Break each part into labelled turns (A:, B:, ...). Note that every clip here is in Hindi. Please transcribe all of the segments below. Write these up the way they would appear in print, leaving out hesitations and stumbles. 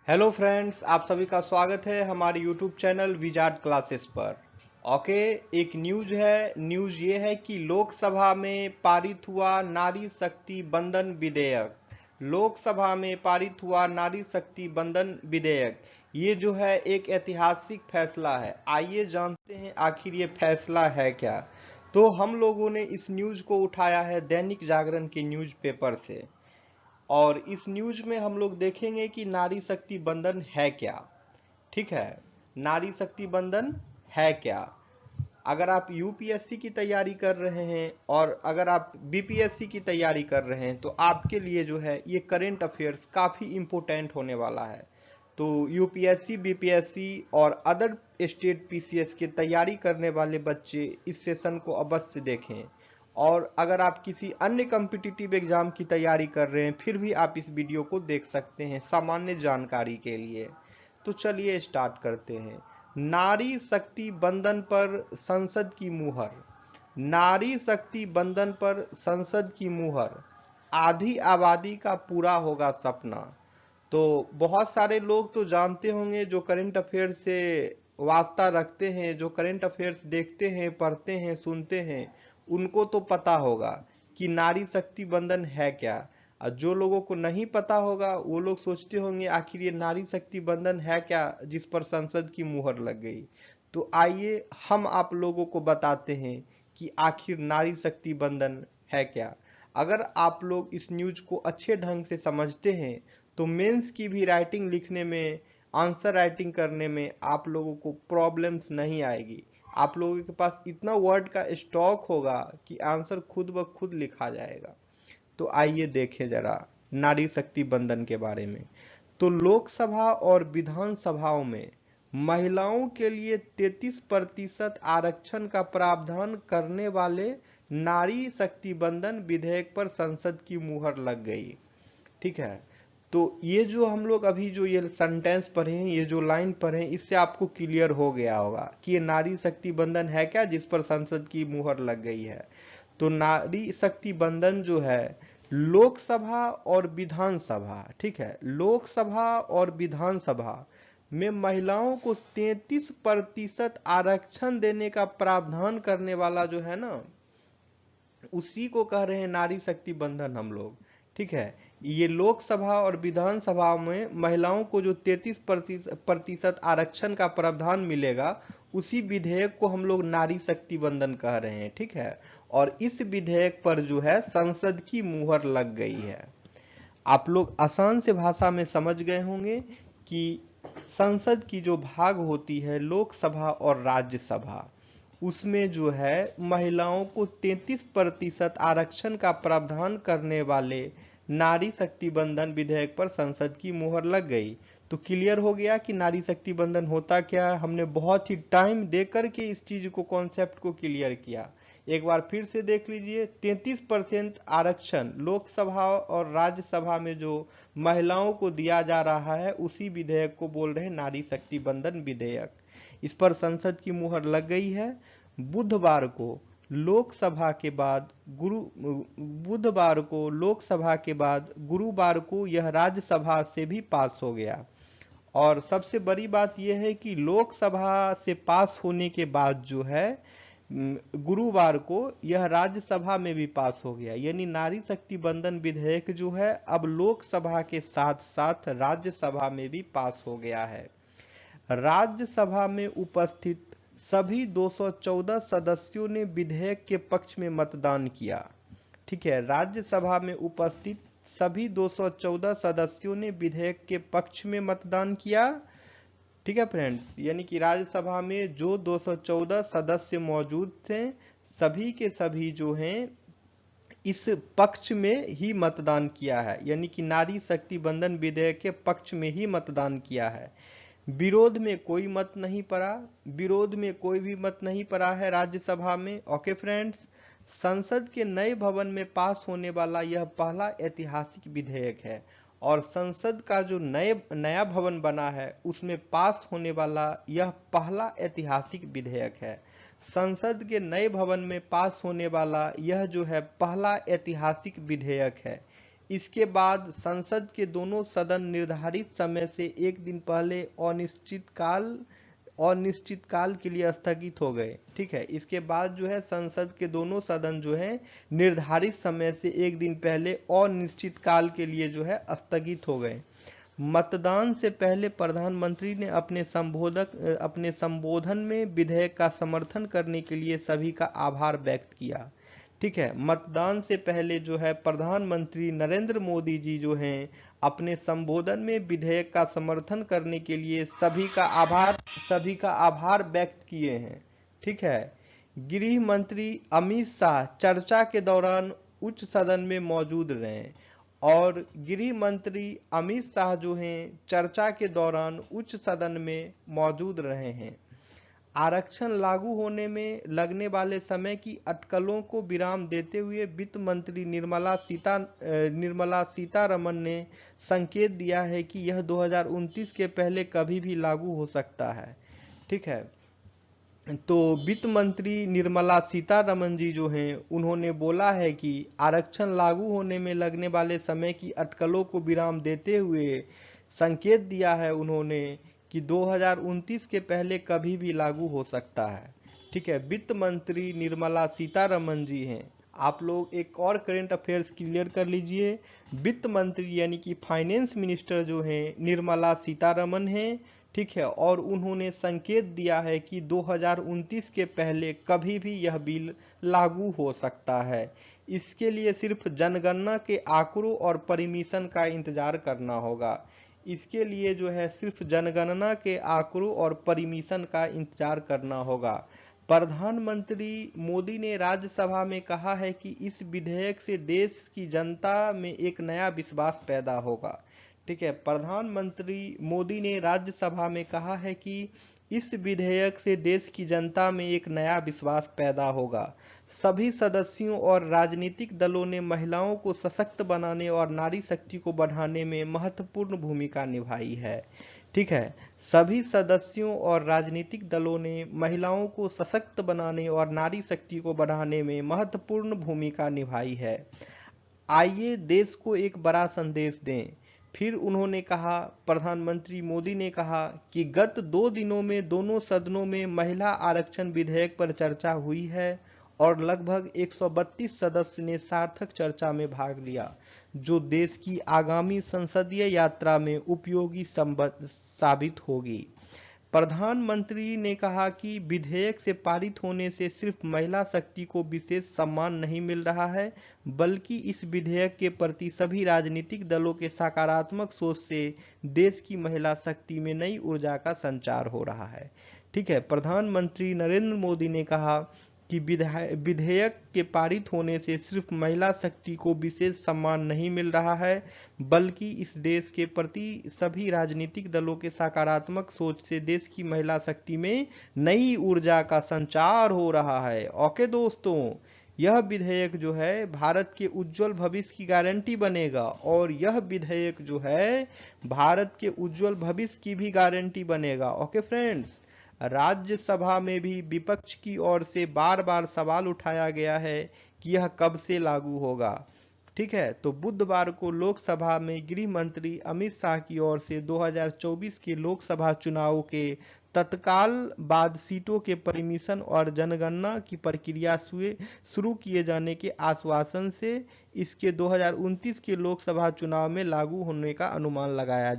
A: हेलो फ्रेंड्स, आप सभी का स्वागत है हमारे यूट्यूब चैनल विजार्ड क्लासेस पर। ओके, एक न्यूज़ ये है कि लोकसभा में पारित हुआ नारी शक्ति बंधन विधेयक। लोकसभा में पारित हुआ नारी शक्ति बंधन विधेयक, ये जो है एक ऐतिहासिक फैसला है। आइए जानते हैं आखिर ये फैसला है क्या। तो हम लोगों ने इस न्यूज़ को उठाया है दैनिक जागरण के न्यूज़पेपर से, और इस न्यूज में हम लोग देखेंगे कि नारी शक्ति बंधन है क्या। ठीक है, नारी शक्ति बंधन है क्या। अगर आप यूपीएससी की तैयारी कर रहे हैं और अगर आप बीपीएससी की तैयारी कर रहे हैं तो आपके लिए जो है ये करंट अफेयर्स काफ़ी इम्पोर्टेंट होने वाला है। तो यूपीएससी, बीपीएससी और अदर स्टेट पीसीएस की तैयारी करने वाले बच्चे इस सेशन को अवश्य देखें। और अगर आप किसी अन्य कॉम्पिटिटिव एग्जाम की तैयारी कर रहे हैं फिर भी आप इस वीडियो को देख सकते हैं सामान्य जानकारी के लिए। तो चलिए स्टार्ट करते हैं। नारी शक्ति बंधन पर संसद की मुहर। नारी शक्ति बंधन पर संसद की मुहर। आधी आबादी का पूरा होगा सपना। तो बहुत सारे लोग तो जानते होंगे, जो करंट अफेयर से वास्ता रखते हैं, जो करंट अफेयर्स देखते हैं, पढ़ते हैं, सुनते हैं, उनको तो पता होगा कि नारी शक्ति बंधन है क्या। और जो लोगों को नहीं पता होगा वो लोग सोचते होंगे आखिर ये नारी शक्ति बंधन है क्या जिस पर संसद की मुहर लग गई। तो आइए हम आप लोगों को बताते हैं कि आखिर नारी शक्ति बंधन है क्या। अगर आप लोग इस न्यूज को अच्छे ढंग से समझते हैं तो मेंस की भी राइटिंग लिखने में, आंसर राइटिंग करने में आप लोगों को प्रॉब्लम्स नहीं आएगी। आप लोगों के पास इतना वर्ड का स्टॉक होगा कि आंसर खुद ब खुद लिखा जाएगा। तो आइए देखें जरा नारी शक्ति बंधन के बारे में। तो लोकसभा और विधानसभाओं में महिलाओं के लिए 33% आरक्षण का प्रावधान करने वाले नारी शक्ति बंधन विधेयक पर संसद की मुहर लग गई। ठीक है, तो ये जो हम लोग अभी जो ये सेंटेंस पढ़े हैं, ये जो लाइन पढ़े हैं, इससे आपको क्लियर हो गया होगा कि ये नारी शक्ति बंधन है क्या जिस पर संसद की मुहर लग गई है। तो नारी शक्ति बंधन जो है लोकसभा और विधानसभा, ठीक है, लोकसभा और विधानसभा में महिलाओं को 33% आरक्षण देने का प्रावधान करने वाला जो है ना, उसी को कह रहे हैं नारी शक्ति बंधन हम लोग। ठीक है, ये लोकसभा और विधानसभा में महिलाओं को जो 33% आरक्षण का प्रावधान मिलेगा, उसी विधेयक को हम लोग नारी शक्ति बंधन कह रहे हैं। ठीक है, और इस विधेयक पर जो है संसद की मुहर लग गई है। आप लोग आसान से भाषा में समझ गए होंगे कि संसद की जो भाग होती है लोकसभा और राज्यसभा, उसमें जो है महिलाओं को 33% आरक्षण का प्रावधान करने वाले नारी शक्ति बंधन विधेयक पर संसद की मुहर लग गई। तो क्लियर हो गया कि नारी शक्ति बंधन होता क्या है। हमने बहुत ही टाइम देकर के इस चीज को, कॉन्सेप्ट को क्लियर किया। एक बार फिर से देख लीजिए, 33% आरक्षण लोकसभा और राज्यसभा में जो महिलाओं को दिया जा रहा है, उसी विधेयक को बोल रहे हैं नारी शक्ति बंधन विधेयक। इस पर संसद की मुहर लग गई है। बुधवार को लोकसभा के बाद गुरु बुधवार को लोकसभा के बाद गुरुवार को यह राज्यसभा से भी पास हो गया। और सबसे बड़ी बात यह है कि लोकसभा से पास होने के बाद जो है गुरुवार को यह राज्यसभा में भी पास हो गया। यानी नारी शक्ति बंधन विधेयक जो है अब लोकसभा के साथ साथ राज्यसभा में भी पास हो गया है। राज्यसभा में उपस्थित सभी 214 सदस्यों ने विधेयक के पक्ष में मतदान किया। ठीक है, राज्यसभा में उपस्थित सभी 214 सदस्यों ने विधेयक के पक्ष में मतदान किया। ठीक है फ्रेंड्स, यानी कि राज्यसभा में जो 214 सदस्य मौजूद थे, सभी के सभी जो हैं इस पक्ष में ही मतदान किया है, यानी कि नारी शक्ति बंधन विधेयक के पक्ष में ही मतदान किया है। विरोध में कोई मत नहीं पड़ा, विरोध में कोई भी मत नहीं पड़ा है राज्यसभा में। ओके फ्रेंड्स, संसद के नए भवन में पास होने वाला यह पहला ऐतिहासिक विधेयक है। और संसद का जो नया भवन बना है उसमें पास होने वाला यह पहला ऐतिहासिक विधेयक है। संसद के नए भवन में पास होने वाला यह जो है पहला ऐतिहासिक विधेयक है। इसके बाद संसद के दोनों सदन निर्धारित समय से एक दिन पहले अनिश्चितकाल के लिए स्थगित हो गए। ठीक है, इसके बाद जो है संसद के दोनों सदन जो है निर्धारित समय से एक दिन पहले अनिश्चितकाल के लिए जो है स्थगित हो गए। मतदान से पहले प्रधानमंत्री ने अपने संबोधन में विधेयक का समर्थन करने के लिए सभी का आभार व्यक्त किया। ठीक है, मतदान से पहले जो है प्रधानमंत्री नरेंद्र मोदी जी जो हैं अपने संबोधन में विधेयक का समर्थन करने के लिए सभी का आभार व्यक्त किए हैं। ठीक है, गृह मंत्री अमित शाह चर्चा के दौरान उच्च सदन में मौजूद रहे और गृह मंत्री अमित शाह जो हैं चर्चा के दौरान उच्च सदन में मौजूद रहे हैं। आरक्षण लागू होने में लगने वाले समय की अटकलों को विराम देते हुए वित्त मंत्री निर्मला सीतारमण ने संकेत दिया है कि यह 2029 के पहले कभी भी लागू हो सकता है। ठीक है, तो वित्त मंत्री निर्मला सीतारमण जी जो हैं उन्होंने बोला है कि आरक्षण लागू होने में लगने वाले समय की अटकलों को विराम देते हुए संकेत दिया है उन्होंने कि 2029 के पहले कभी भी लागू हो सकता है। ठीक है, वित्त मंत्री निर्मला सीतारमण जी हैं। आप लोग एक और करंट अफेयर्स क्लियर कर लीजिए। वित्त मंत्री यानी कि फाइनेंस मिनिस्टर जो हैं निर्मला सीतारमण हैं। ठीक है, और उन्होंने संकेत दिया है कि 2029 के पहले कभी भी यह बिल लागू हो सकता है। इसके लिए सिर्फ जनगणना के आंकड़ों और परमिशन का इंतजार करना होगा। इसके लिए जो है सिर्फ जनगणना के आंकड़ों और परमिशन का इंतजार करना होगा। प्रधानमंत्री मोदी ने राज्यसभा में कहा है कि इस विधेयक से देश की जनता में एक नया विश्वास पैदा होगा। ठीक है, प्रधानमंत्री मोदी ने राज्यसभा में कहा है कि इस विधेयक से देश की जनता में एक नया विश्वास पैदा होगा। सभी सदस्यों और राजनीतिक दलों ने महिलाओं को सशक्त बनाने और नारी शक्ति को बढ़ाने में महत्वपूर्ण भूमिका निभाई है। ठीक है, सभी सदस्यों और राजनीतिक दलों ने महिलाओं को सशक्त बनाने और नारी शक्ति को बढ़ाने में महत्वपूर्ण भूमिका निभाई है। आइए देश को एक बड़ा संदेश दें। फिर उन्होंने कहा, प्रधानमंत्री मोदी ने कहा कि गत 2 दिनों में दोनों सदनों में महिला आरक्षण विधेयक पर चर्चा हुई है और लगभग 132 सदस्य ने सार्थक चर्चा में भाग लिया, जो देश की आगामी संसदीय यात्रा में उपयोगी साबित होगी। प्रधानमंत्री ने कहा कि विधेयक से पारित होने से सिर्फ महिला शक्ति को विशेष सम्मान नहीं मिल रहा है, बल्कि इस विधेयक के प्रति सभी राजनीतिक दलों के सकारात्मक सोच से देश की महिला शक्ति में नई ऊर्जा का संचार हो रहा है। ठीक है, प्रधानमंत्री नरेंद्र मोदी ने कहा कि विधेयक के पारित होने से सिर्फ महिला शक्ति को विशेष सम्मान नहीं मिल रहा है, बल्कि इस देश के प्रति सभी राजनीतिक दलों के सकारात्मक सोच से देश की महिला शक्ति में नई ऊर्जा का संचार हो रहा है। ओके दोस्तों, यह विधेयक जो है भारत के उज्जवल भविष्य की गारंटी बनेगा और यह विधेयक जो है भारत के उज्जवल भविष्य की भी गारंटी बनेगा। ओके फ्रेंड्स, राज्यसभा में भी विपक्ष की ओर से बार बार सवाल उठाया गया है कि यह कब से लागू होगा। ठीक है, तो बुधवार को लोकसभा में गृह मंत्री अमित शाह की ओर से 2024 के लोकसभा चुनाव के तत्काल बाद सीटों के परमिशन और जनगणना की प्रक्रिया शुरू किए जाने के आश्वासन से इसके 2029 के लोकसभा चुनाव में लागू होने का अनुमान लगाया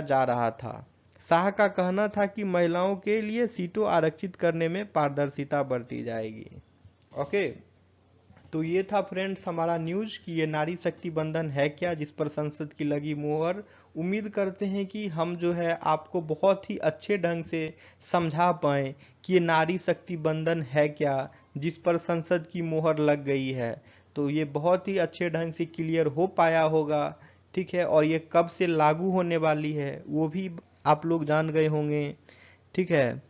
A: जा रहा था। शाह का कहना था कि महिलाओं के लिए सीटों आरक्षित करने में पारदर्शिता बरती जाएगी। ओके, तो ये था फ्रेंड्स हमारा न्यूज कि ये नारी शक्ति बंधन है क्या, जिस पर संसद की लगी मुहर। उम्मीद करते हैं कि हम जो है आपको बहुत ही अच्छे ढंग से समझा पाए कि ये नारी शक्ति बंधन है क्या, जिस पर संसद की मुहर लग गई है। तो ये बहुत ही अच्छे ढंग से क्लियर हो पाया होगा। ठीक है, और ये कब से लागू होने वाली है वो भी आप लोग जान गए होंगे। ठीक है,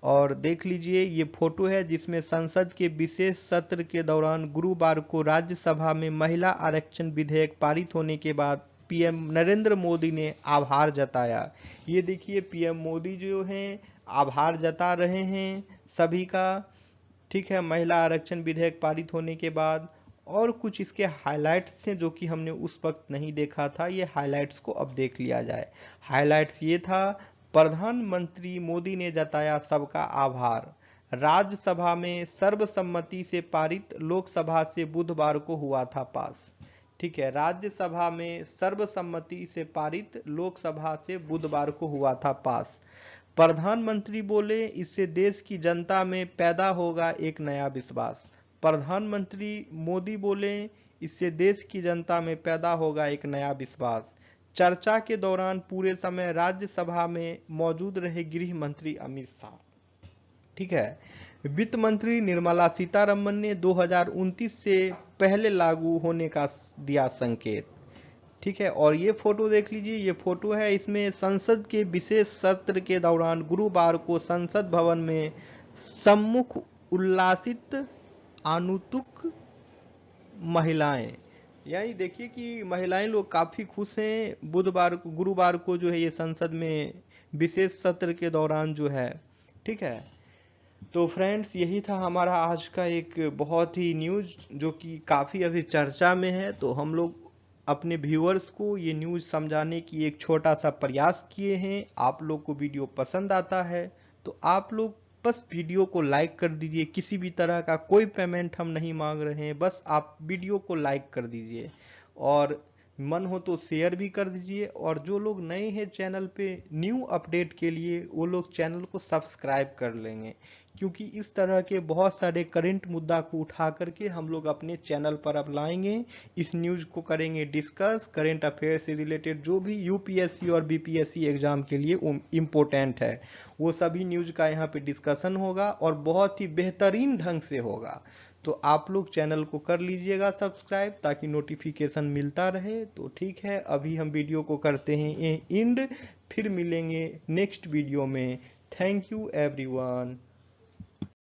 A: और देख लीजिए ये फोटो है जिसमें संसद के विशेष सत्र के दौरान गुरुवार को राज्यसभा में महिला आरक्षण विधेयक पारित होने के बाद पीएम नरेंद्र मोदी ने आभार जताया। ये देखिए पीएम मोदी जो हैं आभार जता रहे हैं सभी का। ठीक है, महिला आरक्षण विधेयक पारित होने के बाद। और कुछ इसके हाइलाइट्स हैं जो कि हमने उस वक्त नहीं देखा था। ये हाइलाइट्स को अब देख लिया जाए। हाइलाइट्स ये था, प्रधानमंत्री मोदी ने जताया सबका आभार, राज्यसभा में सर्वसम्मति से पारित, लोकसभा से बुधवार को हुआ था पास। ठीक है, राज्यसभा में सर्वसम्मति से पारित, लोकसभा से बुधवार को हुआ था पास। प्रधानमंत्री बोले, इससे देश की जनता में पैदा होगा एक नया विश्वास। प्रधानमंत्री मोदी बोले, इससे देश की जनता में पैदा होगा एक नया विश्वास। चर्चा के दौरान पूरे समय राज्यसभा में मौजूद रहे गृह मंत्री अमित शाह। ठीक है, वित्त मंत्री निर्मला सीतारमण ने 2029 से पहले लागू होने का दिया संकेत। ठीक है, और ये फोटो देख लीजिए, ये फोटो है, इसमें संसद के विशेष सत्र के दौरान गुरुवार को संसद भवन में सम्मुख उल्लासित आनुतुक महिलाएं, यानी देखिए कि महिलाएं लोग काफी खुश हैं। गुरुवार को जो है ये संसद में विशेष सत्र के दौरान जो है। ठीक है, तो फ्रेंड्स यही था हमारा आज का एक बहुत ही न्यूज़ जो कि काफ़ी अभी चर्चा में है। तो हम लोग अपने व्यूअर्स को ये न्यूज़ समझाने की एक छोटा सा प्रयास किए हैं। आप लोग को वीडियो पसंद आता है तो आप लोग बस वीडियो को लाइक कर दीजिए। किसी भी तरह का कोई पेमेंट हम नहीं मांग रहे हैं, बस आप वीडियो को लाइक कर दीजिए और मन हो तो शेयर भी कर दीजिए। और जो लोग नए हैं चैनल पे, न्यू अपडेट के लिए वो लोग चैनल को सब्सक्राइब कर लेंगे, क्योंकि इस तरह के बहुत सारे करंट मुद्दा को उठा करके हम लोग अपने चैनल पर अब लाएंगे। इस न्यूज़ को करेंगे डिस्कस, करंट अफेयर से रिलेटेड जो भी यूपीएससी और बीपीएससी एग्जाम के लिए इम्पोर्टेंट है वो सभी न्यूज़ का यहाँ पे डिस्कशन होगा और बहुत ही बेहतरीन ढंग से होगा। तो आप लोग चैनल को कर लीजिएगा सब्सक्राइब ताकि नोटिफिकेशन मिलता रहे। तो ठीक है, अभी हम वीडियो को करते हैं एंड, फिर मिलेंगे नेक्स्ट वीडियो में। Thank you everyone.